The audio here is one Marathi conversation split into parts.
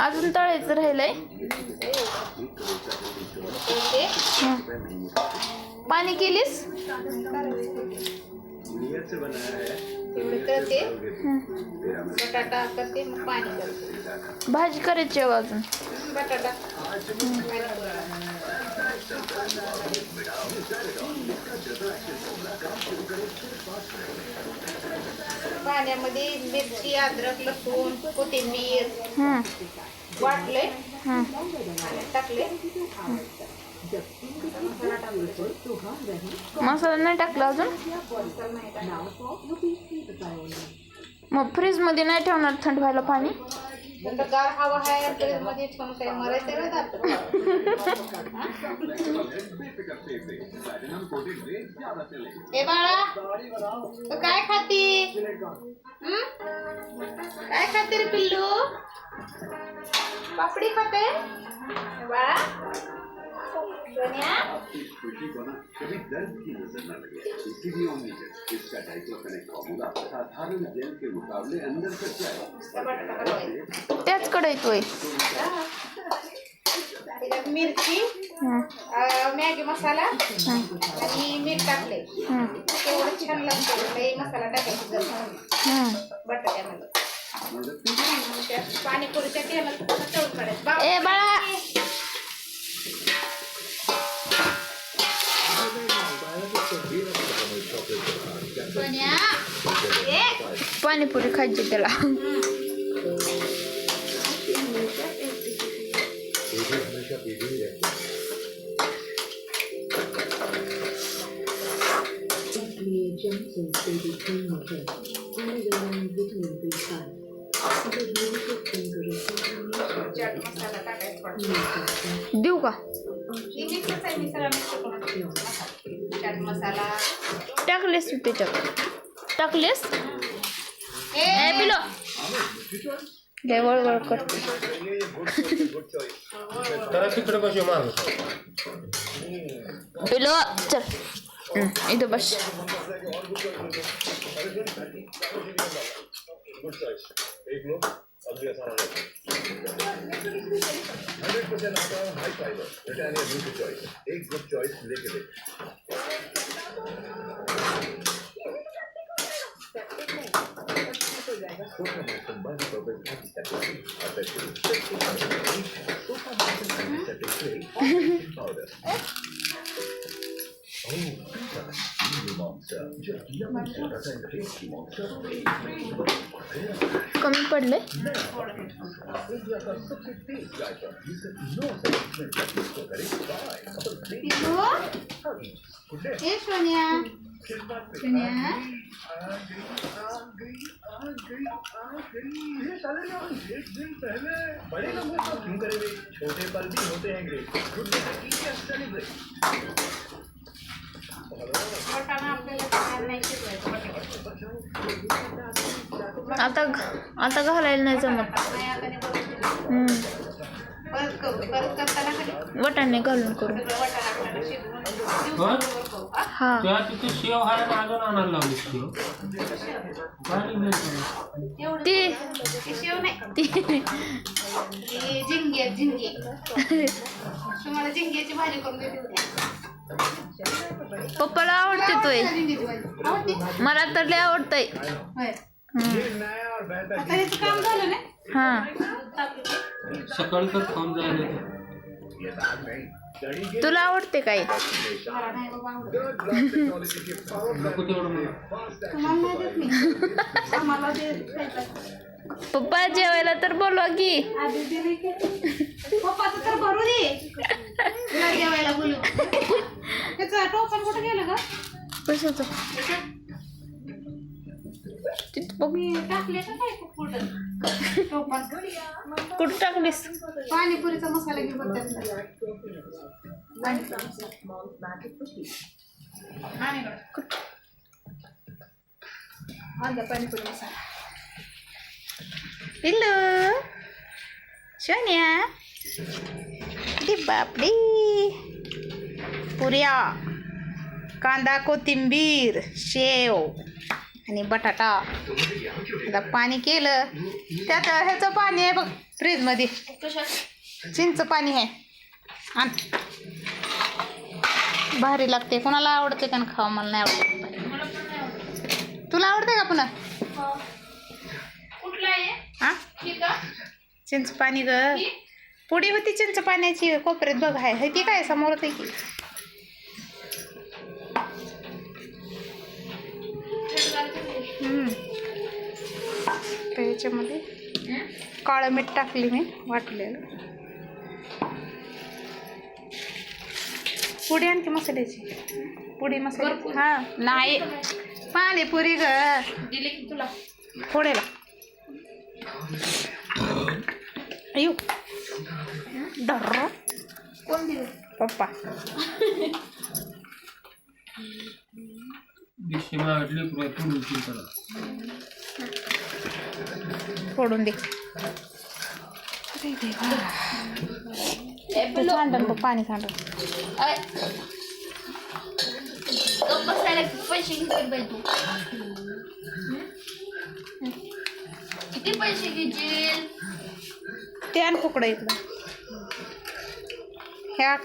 अजून तळायचं राहिलंय. पाणी केलीस? बटाटा करते मग पाणी करते. भाजी करायची आहे अजून. बटाटा पाण्यामध्ये मिरची, अद्रक, लसूण, कोथिंबीर वाटले आणि टाकले. मसाला नाही टाकला अजून. मग फ्रीज मध्ये नाही ठेवणार थंड व्हायला पाणी? गार हवा आहे फ्रीज मध्ये ठेवून काय मरायचं नाही जात. ए बाळा तू काय खाती? काय खाते रे पिल्लू? पापडी खाते बाळा? खुशी को ना कभी दर्द की नजर न लगे, इसीलिए उम्मीद है इसका डाइक्लोफेनेक फॉर्मूला साधारण जेल के मुकाबले अंदर तक जाए. त्याच कढईतोय. मिरची, मॅगी मसाला आणि मीठ टाकले. तेवढं छान लागतं. मसाला टाकायचा बटाट्यामध्ये. पाणीपुरीच्या तेलात तळून काढायचं. ए बाळा पाणीपुरी खायची त्याला. देऊ का? चाट मसाला टाकलेस तू त्याच्यात? टाकलेस? ए पिलो लय वळवळ करते. पिलो चल इथं बस. कमी पडले. सोनिया सोनिया बड़े लोगों को क्यों करे वे, छोटे पल भी होते हैं ग्रेट. Good celebrate. आता घालायला नाही जमत. वटाणे घालून करू. हा शेव झिंगे तुम्हाला झिंग्याची भाजी करून देते. पप्पाला आवडते तोय. मला तर लय आवडतंय. काम झालं ना. हा सकाळी तर काम जायला. तुला आवडते काय? नको तेवढं पप्पा जेवायला तर बोलवा की. पप्पाचं तर भरू दे. जेवायला बोलू. त्याचं टोपण कुठं गेलं ग? कशाचं? मी टाकले का काय कुठं टोपण? कुठं टाकलीस? पाणीपुरीचा मसाला घेऊन पाणीपुरी मसाला. हॅलो सोनिया. दे बापडी पुऱ्या कांदा कोथिंबीर शेव आणि बटाटा. आता पाणी केलं त्यात ह्याचं पाणी आहे बघ फ्रीजमध्ये, चिंच पाणी आहे. आण भारी लागते. कोणाला आवडते का खावा? मला नाही आवडत. तुला आवडते का पुन्हा? कुठला आहे हा ठीक आहे. चिंच पाणी ग. पुडी होती चिंच पाण्याची कोपऱ्यात बघ आहे ती काय समोरच आहे की. तर याच्यामध्ये काळं मीठ टाकली मी वाटलेलं. पुडी आणखी मसाल्याची पुडी मसाल्याची. हा नाही पाणीपुरी ग दिले की तुला फोडेला. अयो डर कोण दिलं? पप्पा. दिवशी मागली पुरा तोडून त्याला फोडून दे. अरे देवा सांडण तो पाणी सांडण. बसायला पैसे घेतील बाई तू. किती पैसे घेतील? ते आण फुकडं इकडं. ह्या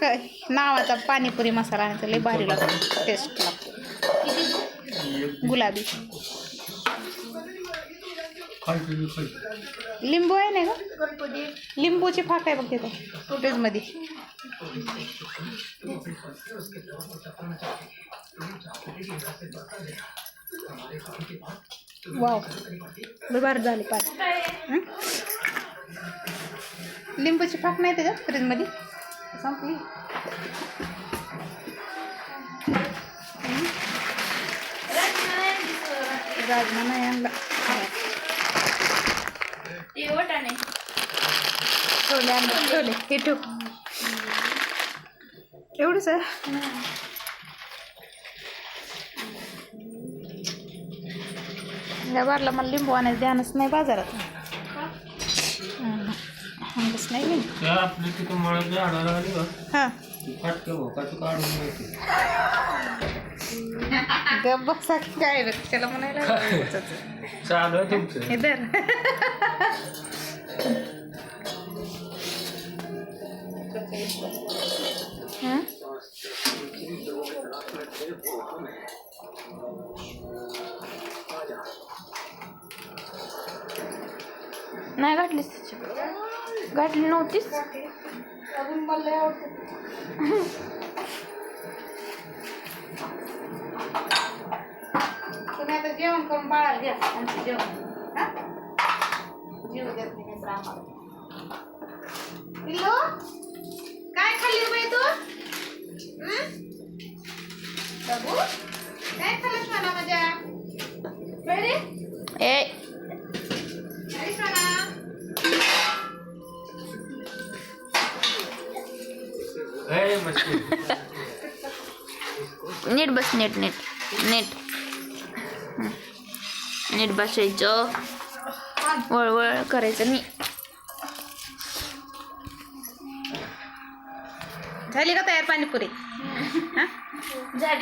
नावाचा पाणीपुरी मसाला आणायचा लय भारी लागतो. टेस्ट लागतो. गुलाबी लिंबू आहे नाही का? लिंबूची फाक आहे बघ तिथं फ्रीजमध्ये. वाव लय भारी झाली पाणी. लिंबूची फाक नाही त्याच्यात फ्रीजमध्ये संपली. राजमा नाही आणला. ते वाटाणे छोले आणले. छोले हे ठेव. एवढंच आहे. या बारला मला लिंबू आणायचं ध्यानच नाही बाजारात. आणलंच नाही लिंबू. त्या आपल्या तिथं मळ्यात झाडाला आली का हां फाटक्या भोकाचं काढून मिळते. गप बसा की काय रे त्याला म्हणायला चालू आहे तुमचं. इधर नाही घातलीस त्याच्यात? घातली नव्हतीस? तुम्ही आता जेवण करून बाळाला घ्या आमचं जेवण. हा जेवू देत नाही तर आम्हाला. पिल्लू काय खाल्ली रे बाई तू? बाबू काय खाल्लंस मला माझ्या? काय रे? ए अरे सोना. मस्ती. नीट बस. नीट नीट नीट नीट बसायचं. वळवळ करायचं नाही. झाली का तयार पाणीपुरी? हा झाली.